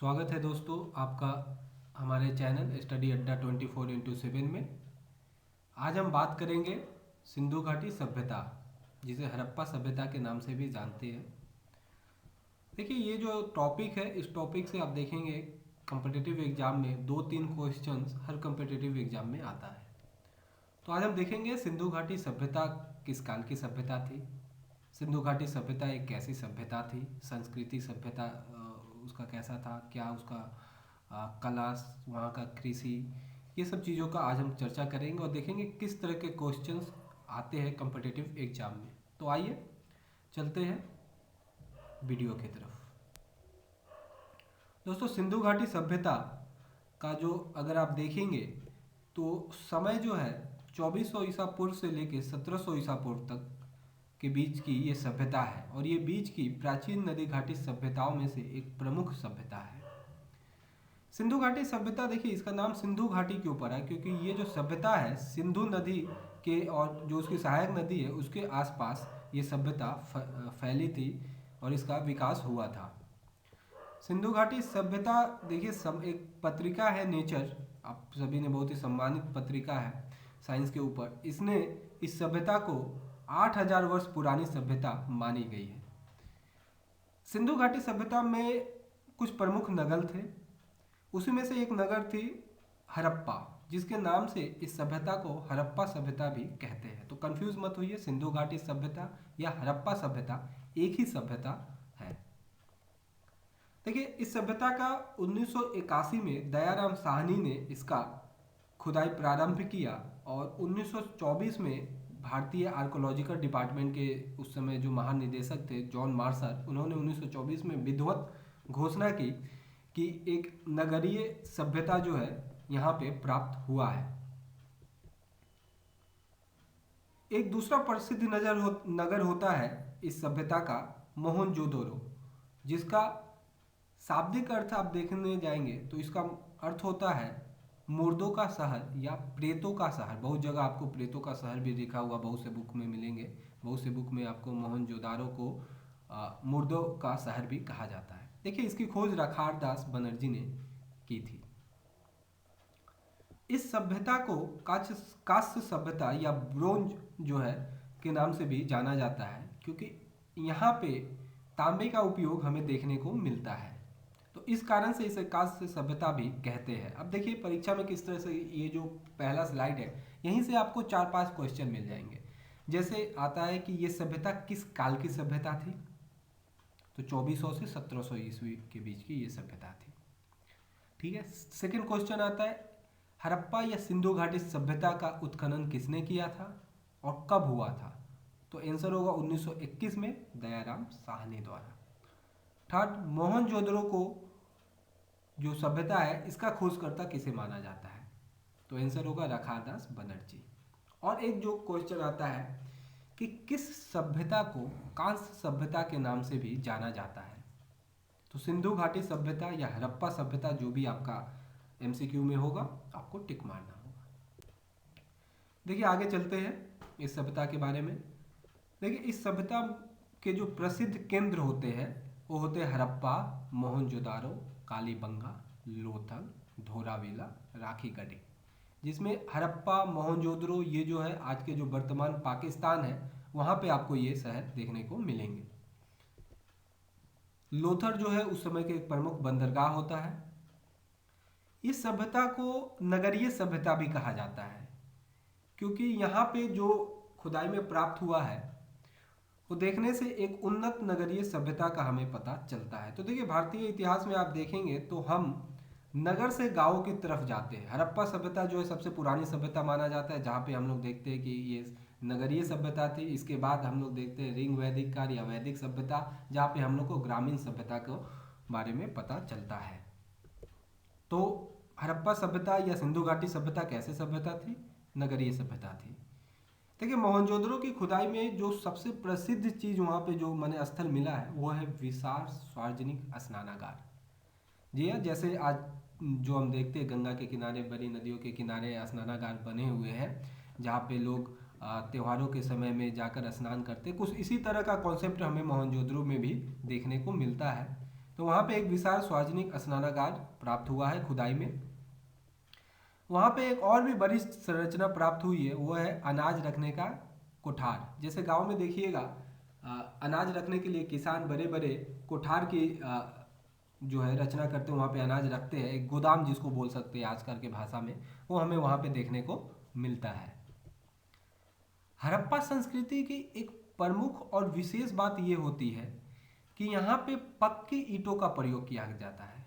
स्वागत है दोस्तों आपका हमारे चैनल स्टडी अड्डा 24x7 में। आज हम बात करेंगे सिंधु घाटी सभ्यता, जिसे हड़प्पा सभ्यता के नाम से भी जानते हैं। देखिए, ये जो टॉपिक है, इस टॉपिक से आप देखेंगे कम्पिटिटिव एग्जाम में 2-3 क्वेश्चंस हर कम्पिटिटिव एग्जाम में आता है। तो आज हम देखेंगे सिंधु घाटी सभ्यता किस काल की सभ्यता थी, सिंधु घाटी सभ्यता एक कैसी सभ्यता थी, संस्कृति सभ्यता उसका कैसा था, क्या उसका कला, वहाँ का कृषि, ये सब चीज़ों का आज हम चर्चा करेंगे और देखेंगे किस तरह के क्वेश्चंस आते हैं कम्पिटिटिव एग्जाम में। तो आइए चलते हैं वीडियो की तरफ। दोस्तों, सिंधु घाटी सभ्यता का जो अगर आप देखेंगे तो समय जो है 2400 ईसा पूर्व से लेकर 1700 ईसा पूर्व तक के बीच की ये सभ्यता है और ये बीच की प्राचीन नदी घाटी सभ्यताओं में से एक प्रमुख सभ्यता है। सिंधु घाटी सभ्यता, देखिए इसका नाम सिंधु घाटी क्यों पड़ा, क्योंकि ये जो सभ्यता है सिंधु नदी के और जो उसकी सहायक नदी है उसके आसपास ये सभ्यता फैली थी और इसका विकास हुआ था। सिंधु घाटी सभ्यता, देखिए एक पत्रिका है नेचर, आप सभी ने बहुत ही सम्मानित पत्रिका है साइंस के ऊपर, इसने इस सभ्यता को 8000 वर्ष पुरानी सभ्यता मानी गई है। सिंधु घाटी सभ्यता में कुछ प्रमुख नगर थे, उसी में से एक नगर थी हड़प्पा, जिसके नाम से इस सभ्यता को हड़प्पा सभ्यता भी कहते हैं। तो कंफ्यूज मत होइए, सिंधु घाटी सभ्यता या हड़प्पा सभ्यता एक ही सभ्यता है। देखिए, इस सभ्यता का 1981 में दयाराम साहनी ने इसका खुदाई प्रारंभ किया और 1924 में भारतीय आर्कोलॉजिकल डिपार्टमेंट के उस समय जो महानिदेशक थे जॉन मार्शल, उन्होंने 1924 में विधिवत घोषणा की कि एक नगरीय सभ्यता जो है यहाँ पे प्राप्त हुआ है। एक दूसरा प्रसिद्ध नगर होता है इस सभ्यता का मोहनजोदड़ो, जिसका शाब्दिक अर्थ आप देखने जाएंगे तो इसका अर्थ होता है मुर्दों का शहर या प्रेतों का शहर। बहुत जगह आपको प्रेतों का शहर भी लिखा हुआ बहुत से बुक में मिलेंगे, बहुत से बुक में आपको मोहनजोदारो को मुर्दों का शहर भी कहा जाता है। देखिए, इसकी खोज रखार दास बनर्जी ने की थी। इस सभ्यता को कांस्य सभ्यता या ब्रोंज जो है के नाम से भी जाना जाता है, क्योंकि यहाँ पे तांबे का उपयोग हमें देखने को मिलता है, तो इस कारण से इसे कांस्य सभ्यता भी कहते हैं। अब देखिए परीक्षा में किस तरह से ये जो पहला स्लाइड है, यहीं से आपको 4-5 क्वेश्चन मिल जाएंगे। जैसे आता है कि ये सभ्यता किस काल की सभ्यता थी, तो 2400 से 1700 ईस्वी के बीच की ये सभ्यता थी। ठीक है। सेकंड क्वेश्चन आता है हड़प्पा या सिंधु घाटी सभ्यता का उत्खनन किसने किया था और कब हुआ था, तो आंसर होगा 1921 में दयाराम साहनी द्वारा। थर्ड, मोहनजोदड़ो को जो सभ्यता है इसका खोजकर्ता किसे माना जाता है, तो आंसर होगा रखारदास बनर्जी। और एक जो क्वेश्चन आता है कि किस सभ्यता को कांस्य सभ्यता के नाम से भी जाना जाता है, तो सिंधु घाटी सभ्यता या हड़प्पा सभ्यता, जो भी आपका एमसीक्यू में होगा आपको टिक मारना होगा। देखिए आगे चलते हैं इस सभ्यता के बारे में। देखिए, इस सभ्यता के जो प्रसिद्ध केंद्र होते हैं वो होते हैं हड़प्पा, मोहनजोदारो, कालीबंगा, लोथल, धोलावीरा, राखीगढ़ी, जिसमें हड़प्पा, मोहनजोदड़ो ये जो है आज के जो वर्तमान पाकिस्तान है वहाँ पे आपको ये शहर देखने को मिलेंगे। लोथल जो है उस समय के एक प्रमुख बंदरगाह होता है। इस सभ्यता को नगरीय सभ्यता भी कहा जाता है, क्योंकि यहाँ पे जो खुदाई में प्राप्त हुआ है वो देखने से एक उन्नत नगरीय सभ्यता का हमें पता चलता है। तो देखिए, भारतीय इतिहास में आप देखेंगे तो हम नगर से गांव की तरफ जाते हैं। हड़प्पा सभ्यता जो है सबसे पुरानी सभ्यता माना जाता है, जहाँ पे हम लोग देखते हैं कि ये नगरीय सभ्यता थी। इसके बाद हम लोग देखते हैं रिंग वैदिक काल या वैदिक सभ्यता, जहाँ पे हम लोग को ग्रामीण सभ्यता के बारे में पता चलता है। तो हड़प्पा सभ्यता या सिंधु घाटी सभ्यता कैसे सभ्यता थी, नगरीय सभ्यता थी। देखिए, मोहनजोदड़ो की खुदाई में जो सबसे प्रसिद्ध चीज़ वहाँ पे जो मैंने स्थल मिला है वो है विशाल सार्वजनिक स्नानागार। जी हाँ, जैसे आज जो हम देखते हैं गंगा के किनारे, बड़ी नदियों के किनारे स्नानागार बने हुए हैं, जहाँ पे लोग त्योहारों के समय में जाकर स्नान करते, कुछ इसी तरह का कॉन्सेप्ट हमें मोहनजोदड़ो में भी देखने को मिलता है। तो वहाँ पे एक विशाल सार्वजनिक स्नानागार प्राप्त हुआ है खुदाई में। वहाँ पे एक और भी बड़ी संरचना प्राप्त हुई है, वो है अनाज रखने का कोठार। जैसे गांव में देखिएगा अनाज रखने के लिए किसान बड़े बड़े कोठार की जो है रचना करते हैं, वहाँ पे अनाज रखते हैं, एक गोदाम जिसको बोल सकते हैं आजकल के भाषा में, वो हमें वहाँ पे देखने को मिलता है। हड़प्पा संस्कृति की एक प्रमुख और विशेष बात ये होती है कि यहाँ पे पक्की ईंटों का प्रयोग किया जाता है।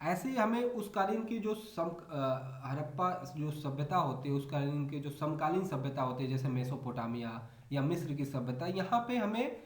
ऐसे ही हमें उस कालीन की जो हड़प्पा जो सभ्यता होती है, उस कालीन के जो समकालीन सभ्यता होती है जैसे मेसोपोटामिया या मिस्र की सभ्यता, यहाँ पे हमें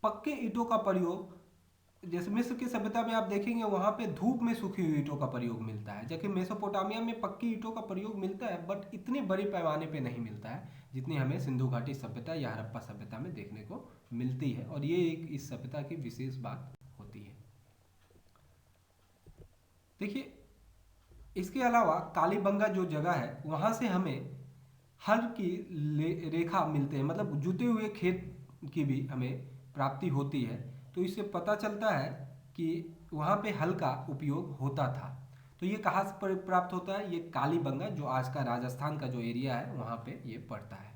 पक्के ईंटों का प्रयोग, जैसे मिस्र की सभ्यता में आप देखेंगे वहाँ पे धूप में सूखी हुई ईंटों का प्रयोग मिलता है, जबकि मेसोपोटामिया में पक्की ईंटों का प्रयोग मिलता है बट इतने बड़े पैमाने पे नहीं मिलता है जितनी हमें सिंधु घाटी सभ्यता या हड़प्पा सभ्यता में देखने को मिलती है। और ये एक इस सभ्यता की विशेष बात होती है। देखिए, इसके अलावा कालीबंगा जो जगह है वहाँ से हमें हल की रेखा मिलते हैं, मतलब जुते हुए खेत की भी हमें प्राप्ति होती है। तो इससे पता चलता है कि वहाँ पे हल का उपयोग होता था। तो ये कहाँ से प्राप्त होता है? ये कालीबंगा जो आज का राजस्थान का जो एरिया है वहाँ पे ये पड़ता है।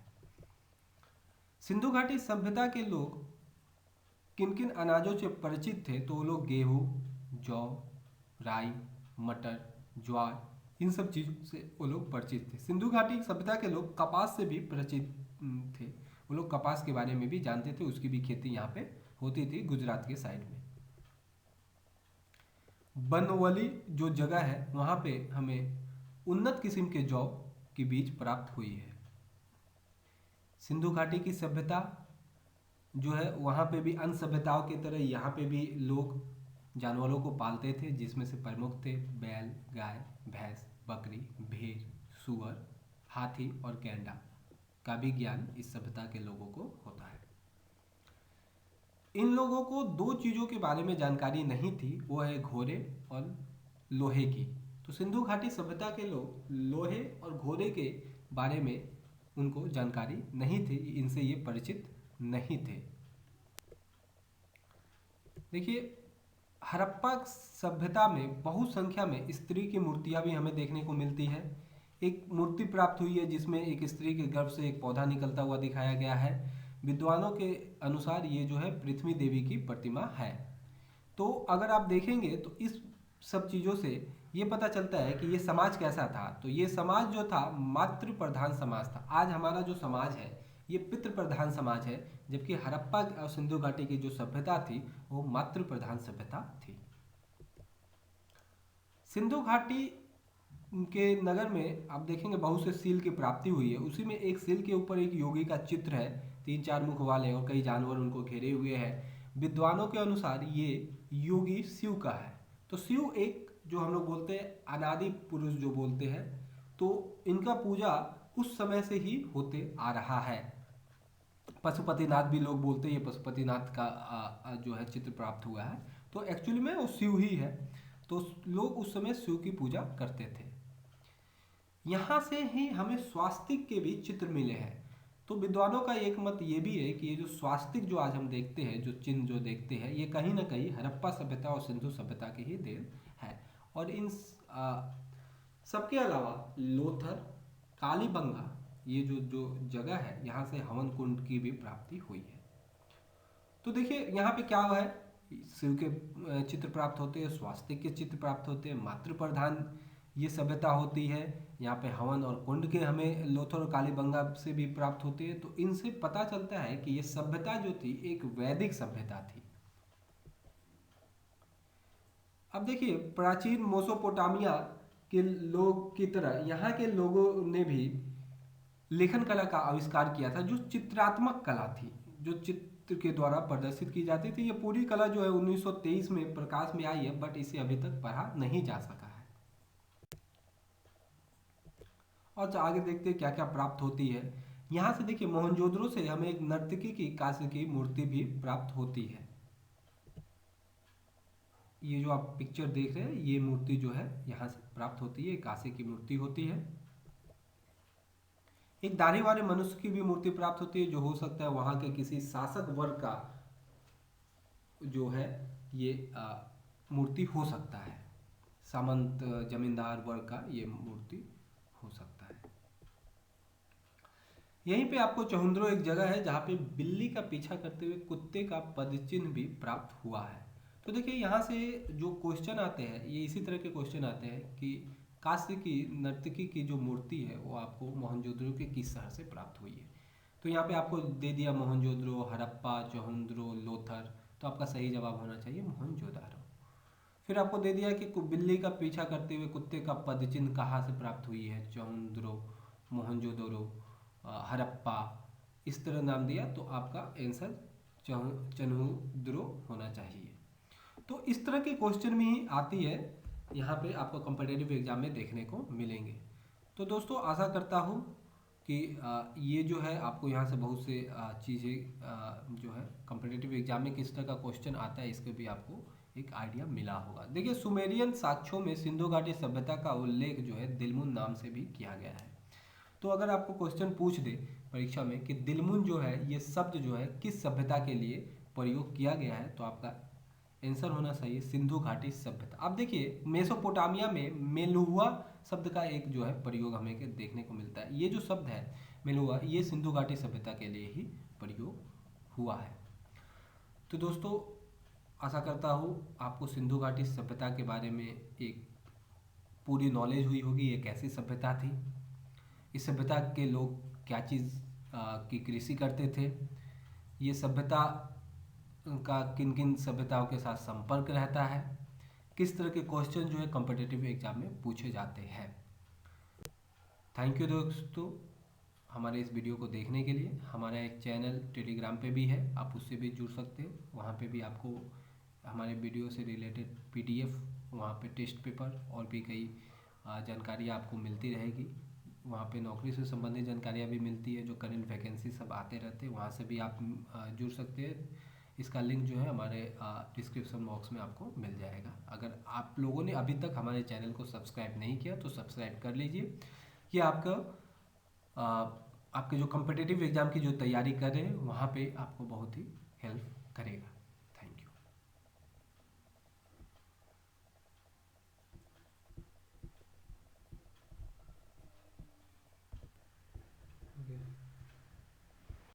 सिंधु घाटी सभ्यता के लोग किन किन अनाजों से परिचित थे? तो वो लोग गेहूँ, जौ, राई, मटर, ज्वार, इन सब चीज़ों से वो लोग परिचित थे। सिंधु घाटी सभ्यता के लोग कपास से भी परिचित थे, वो लोग कपास के बारे में भी जानते थे, उसकी भी खेती यहाँ पे होती थी गुजरात के साइड में। बनवली जो जगह है वहाँ पे हमें उन्नत किस्म के जौ की बीज प्राप्त हुई है। सिंधु घाटी की सभ्यता जो है वहाँ पे भी अन्य सभ्यताओं की तरह यहाँ पे भी लोग जानवरों को पालते थे, जिसमें से प्रमुख थे बैल, गाय, भैंस, बकरी, भेड़, सूअर, हाथी और गैंडा का भी ज्ञान इस सभ्यता के लोगों को होता है। इन लोगों को दो चीज़ों के बारे में जानकारी नहीं थी, वो है घोड़े और लोहे की। तो सिंधु घाटी सभ्यता के लोग लोहे और घोड़े के बारे में उनको जानकारी नहीं थी, इनसे ये परिचित नहीं थे। देखिए, हड़प्पा सभ्यता में बहुत संख्या में स्त्री की मूर्तियां भी हमें देखने को मिलती है। एक मूर्ति प्राप्त हुई है जिसमें एक स्त्री के गर्भ से एक पौधा निकलता हुआ दिखाया गया है। विद्वानों के अनुसार ये जो है पृथ्वी देवी की प्रतिमा है। तो अगर आप देखेंगे तो इस सब चीज़ों से ये पता चलता है कि ये समाज कैसा था। तो ये समाज जो था मातृ प्रधान समाज था। आज हमारा जो समाज है ये पितृ प्रधान समाज है, जबकि हड़प्पा और सिंधु घाटी की जो सभ्यता थी वो मातृ प्रधान सभ्यता थी। सिंधु घाटी के नगर में आप देखेंगे बहुत से सील की प्राप्ति हुई है। उसी में एक सील के ऊपर एक योगी का चित्र है, 3-4 मुख वाले, और कई जानवर उनको घेरे हुए हैं। विद्वानों के अनुसार ये योगी शिव का है। तो शिव एक जो हम लोग बोलते हैं अनादि पुरुष जो बोलते हैं, तो इनका पूजा उस समय से ही होते आ रहा है। पशुपतिनाथ भी लोग बोलते हैं, ये पशुपतिनाथ का जो है चित्र प्राप्त हुआ है। तो एक्चुअली में वो शिव ही है। तो लोग उस समय शिव की पूजा करते थे। यहाँ से ही हमें स्वास्तिक के भी चित्र मिले हैं। तो विद्वानों का एक मत ये भी है कि ये जो स्वास्तिक जो आज हम देखते हैं, जो चिन्ह जो देखते हैं, ये कहीं ना कहीं हड़प्पा सभ्यता और सिंधु सभ्यता की ही देन है। और इन सबके अलावा लोथर, कालीबंगा, ये जो जो जगह है यहाँ से हवन कुंड की भी प्राप्ति हुई है। तो देखिए यहाँ पे क्या हुआ है, शिव के चित्र प्राप्त होते हैं, स्वास्तिक के चित्र प्राप्त होते हैं, मातृ प्रधान ये सभ्यता होती है। यहाँ पे हवन और कुंड के हमें लोथर और कालीबंगा से भी प्राप्त होते हैं। तो इनसे पता चलता है कि ये सभ्यता जो थी एक वैदिक सभ्यता थी। अब देखिए, प्राचीन मेसोपोटामिया के लोग की तरह यहाँ के लोगों ने भी लेखन कला का आविष्कार किया था, जो चित्रात्मक कला थी, जो चित्र के द्वारा प्रदर्शित की जाती थी। ये पूरी कला जो है 1923 में प्रकाश में आई है, बट इसे अभी तक पढ़ा नहीं जा सका है। और आगे देखते हैं क्या क्या प्राप्त होती है। यहाँ से देखिए, मोहनजोदड़ो से हमें एक नर्तकी की कांस्य की मूर्ति भी प्राप्त होती है। ये जो आप पिक्चर देख रहे हैं, ये मूर्ति जो है यहाँ से प्राप्त होती है, कांस्य की मूर्ति होती है। एक दाढ़ी वाले मनुष्य की भी मूर्ति प्राप्त होती है, जो हो सकता है वहाँ के किसी शासक वर्ग का जो है ये मूर्ति हो सकता है, सामंत जमींदार वर्ग का ये मूर्ति हो सकता है। यहीं पे आपको चहुंद्रो एक जगह है जहाँ पे बिल्ली का पीछा करते हुए कुत्ते का पदचिन्ह भी प्राप्त हुआ है। तो देखिए यहाँ से जो क्वेश्चन आते हैं ये इसी तरह के क्वेश्चन आते हैं कि कांस्य की नर्तकी की जो मूर्ति है वो आपको मोहनजोदड़ो के किस शहर से प्राप्त हुई है। तो यहाँ पे आपको दे दिया मोहनजोदड़ो, हड़प्पा, चहुंद्रो, लोथर। तो आपका सही जवाब होना चाहिए मोहनजोदारो। फिर आपको दे दिया कि बिल्ली का पीछा करते हुए कुत्ते का पदचिन्ह कहाँ से प्राप्त हुई है, चहुंद्रो, मोहनजोदड़ो, हड़प्पा, इस तरह नाम दिया। तो आपका आंसर चहुंद्रो होना चाहिए। तो इस तरह के क्वेश्चन भी आती है, यहाँ पे आपको कॉम्पिटिटिव एग्जाम में देखने को मिलेंगे। तो दोस्तों आशा करता हूँ कि ये जो है आपको यहाँ से बहुत से चीज़ें जो है कॉम्पिटिटिव एग्जाम में किस तरह का क्वेश्चन आता है इसके भी आपको एक आइडिया मिला होगा। देखिए सुमेरियन साक्ष्यों में सिंधु घाटी सभ्यता का उल्लेख जो है दिलमुन नाम से भी किया गया है। तो अगर आपको क्वेश्चन पूछ दे परीक्षा में कि दिलमुन जो है ये शब्द जो है किस सभ्यता के लिए प्रयोग किया गया है, तो आपका आंसर होना चाहिए सिंधु घाटी सभ्यता। अब देखिए मेसोपोटामिया में मेलुहुआ शब्द का एक जो है प्रयोग हमें देखने को मिलता है। ये जो शब्द है मेलुहुआ ये सिंधु घाटी सभ्यता के लिए ही प्रयोग हुआ है। तो दोस्तों आशा करता हूँ आपको सिंधु घाटी सभ्यता के बारे में एक पूरी नॉलेज हुई होगी। ये कैसी सभ्यता थी, इस सभ्यता के लोग क्या चीज़ की कृषि करते थे, ये सभ्यता का किन किन सभ्यताओं के साथ संपर्क रहता है, किस तरह के क्वेश्चन जो है कॉम्पिटिटिव एग्जाम में पूछे जाते हैं। थैंक यू दोस्तों हमारे इस वीडियो को देखने के लिए। हमारा एक चैनल टेलीग्राम पे भी है, आप उससे भी जुड़ सकते हैं। वहाँ पे भी आपको हमारे वीडियो से रिलेटेड PDF, वहाँ पे टेस्ट पेपर और भी कई जानकारियाँ आपको मिलती रहेगी। वहाँ पे नौकरी से संबंधित जानकारियाँ भी मिलती है, जो करंट वैकेंसी सब आते रहते हैं, वहाँ से भी आप जुड़ सकते हैं। इसका लिंक जो है हमारे डिस्क्रिप्शन बॉक्स में आपको मिल जाएगा। अगर आप लोगों ने अभी तक हमारे चैनल को सब्सक्राइब नहीं किया तो सब्सक्राइब कर लीजिए। ये आपके जो कॉम्पिटिटिव एग्ज़ाम की जो तैयारी कर रहे हैं वहाँ पे आपको बहुत ही हेल्प करेगा।